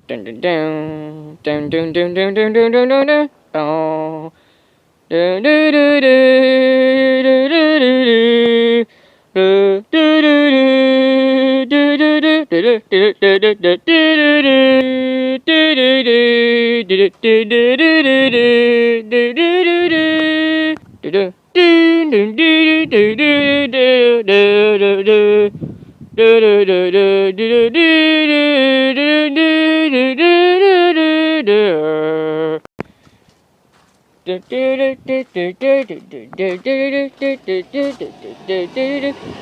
Dun dun dun dun dun dun dun dun dun dun dun dun. Oh. Do do do do do do do do do do do do do do do do do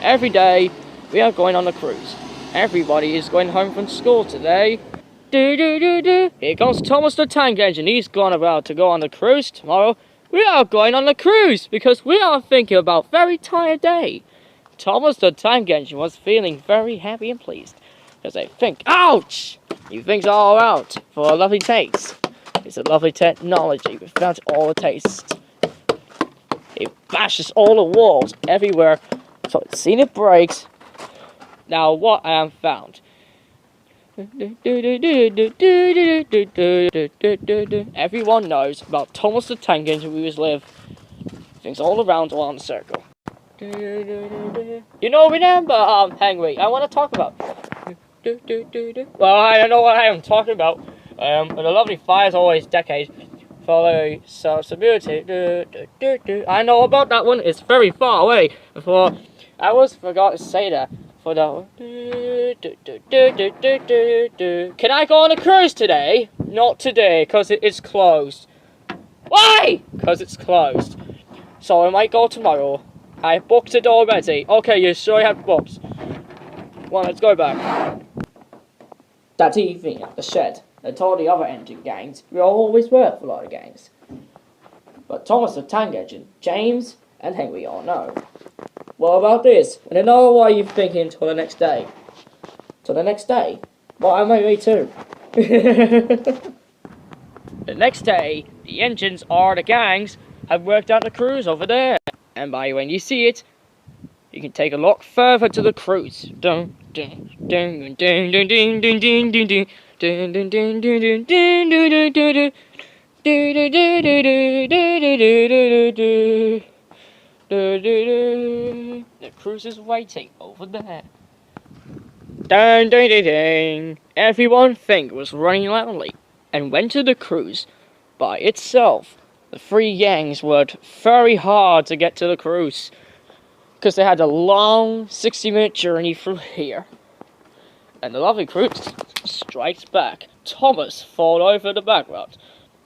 Every day we are going on a cruise. Everybody is going home from school today. Here comes Thomas the Tank Engine. He's gone about to go on the cruise tomorrow. We are going on the cruise because we are thinking about a very tired day. Thomas the Tank Engine was feeling very happy and pleased as I think, ouch! He thinks all out for a lovely taste. It's a lovely technology without all the tastes. It bashes all the walls everywhere, so it's seen it breaks. Now what I have found. Everyone knows about Thomas the Tank Engine. We always live things all around the circle. Remember, Henry, I want to talk about. Well, I don't know what I am talking about. But the lovely fires always decades follow stability. I know about that one. It's very far away. Before I forgot to say that. For the can I go on a cruise today? Not today, cause it's closed. Why? Cause it's closed. So I might go tomorrow. I booked it already. Okay, you sure you have booked? Well, let's go back. That evening at the shed, I told the other engine gangs we always were for a lot of gangs. But Thomas the Tank Engine, James, and Henry all know. What about this? And I know why you're thinking till the next day. Till the next day? Well, I might be too. The next day, the engines or the gangs have worked out the cruise over there. And by when you see it, you can take a look further to the cruise. Dun dun dun dun dun dun dun dun dun dun. The cruise is waiting over there. Dun, dun, dun, dun. Everyone think was running loudly and went to the cruise by itself. The three gangs worked very hard to get to the cruise because they had a long 60-minute journey from here. And the lovely cruise strikes back. Thomas fall over the background.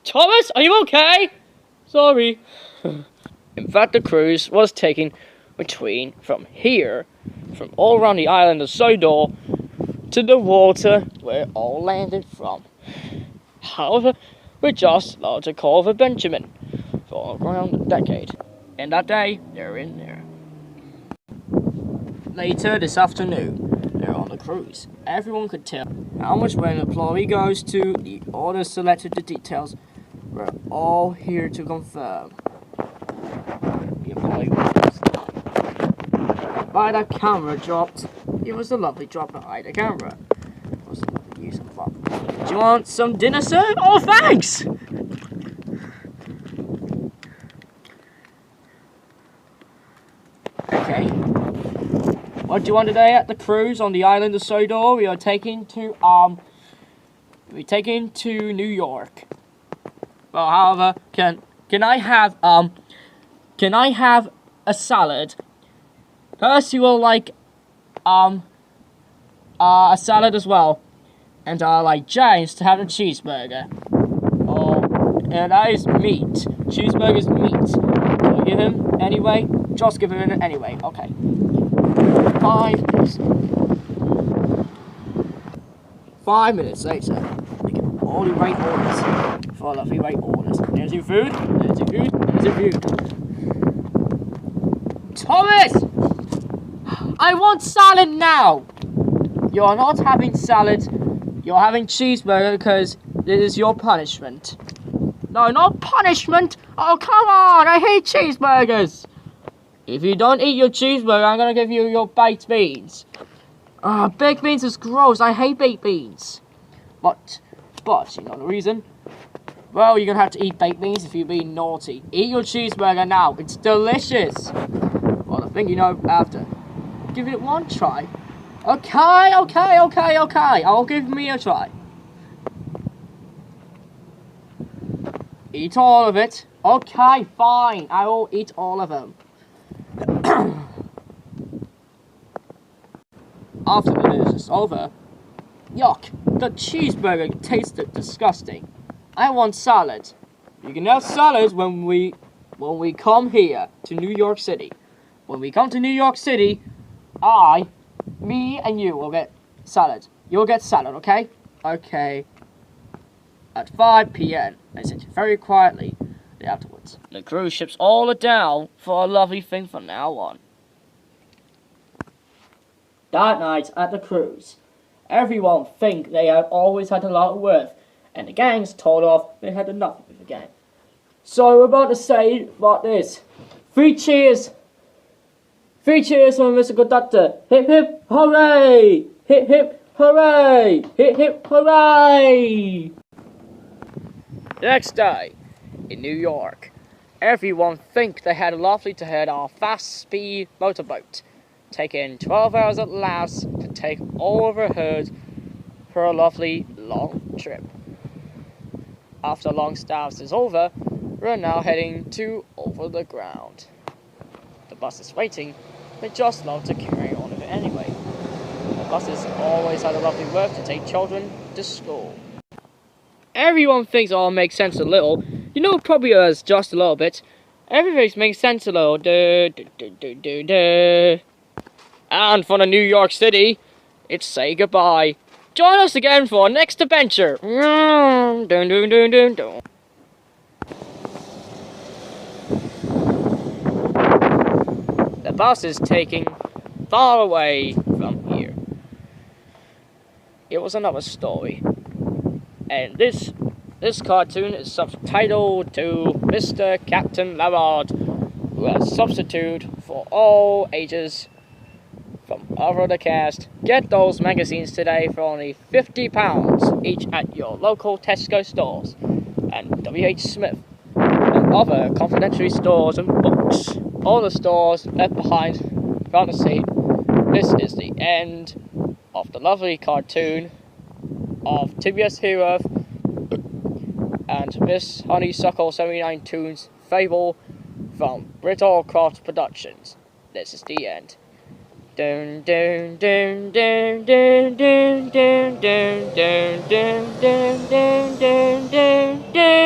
Thomas, are you okay? Sorry. In fact, the cruise was taken from here, from all around the island of Sodor, to the water where it all landed from. However, we're just allowed to call the Benjamin for around a decade. And that day, they're in there. Later this afternoon, they're on the cruise. Everyone could tell how much when an employee goes to the order selected the details. We're all here to confirm. The employee was by the camera dropped. It was a lovely drop behind the camera. It was a lovely use of fun. Do you want some dinner, sir? Oh, thanks! Okay. What do you want today at the cruise on the island of Sodor? We are taking to New York. Well, however, can I have a salad? Percy will like a salad as well, and I like James to have a cheeseburger. Oh, and that is meat. Cheeseburger's meat. Can I give him anyway? Just give him it anyway. Okay. 5 minutes later, we get all the right orders. For lovely right orders. There's your food. There's your food. There's your food. Thomas! I want salad now! You're not having salad. You're having cheeseburger because this is your punishment. No, not punishment! Oh, come on! I hate cheeseburgers! If you don't eat your cheeseburger, I'm gonna give you your baked beans. Baked beans is gross. I hate baked beans. But But you know the reason? Well, you're gonna have to eat baked beans if you're being naughty. Eat your cheeseburger now. It's delicious. Well, I think you know after. Give it one try. Okay. I'll give me a try. Eat all of it. Okay, fine. I will eat all of them. After the news is over, yuck, the cheeseburger tasted disgusting. I want salad. You can have salad when we come here to New York City. When we come to New York City, me and you will get salad. You'll get salad, okay? Okay. At 5 p.m. I said very quietly afterwards. The cruise ships all are down for a lovely thing from now on. That night at the cruise, everyone think they have always had a lot of worth, and the gangs told off they had enough of the gang. So we're about to say about this. 3 cheers! 3 cheers for Mr. Conductor! Hip hip hooray! Hip hip hooray! Hip hip hooray! The next day, in New York, everyone think they had lovely to head our fast-speed motorboat, taking 12 hours at last to take over herd for a lovely long trip. After long stops is over, we're now heading to Over the Ground. The bus is waiting, but just love to carry on with it anyway. The buses always had a lovely work to take children to school. Everyone thinks it all makes sense a little. You know, it probably does just a little bit. Everything makes sense a little. And from the New York City, it's say goodbye. Join us again for our next adventure. The bus is taking far away from here. It was another story. And this cartoon is subtitled to Mr. Captain Lavard, who has substitute for all ages from over the cast. Get those magazines today for only £50 each at your local Tesco stores and WH Smith and other confidential stores and books. All the stores left behind from the seat. This is the end of the lovely cartoon of TBS Hero and Miss Honeysuckle 79 Tunes Fable from Brittlecroft Productions. This is the end. Dun dun dun dun dun dun dun dun dun dun dun dun dun dun dun dun.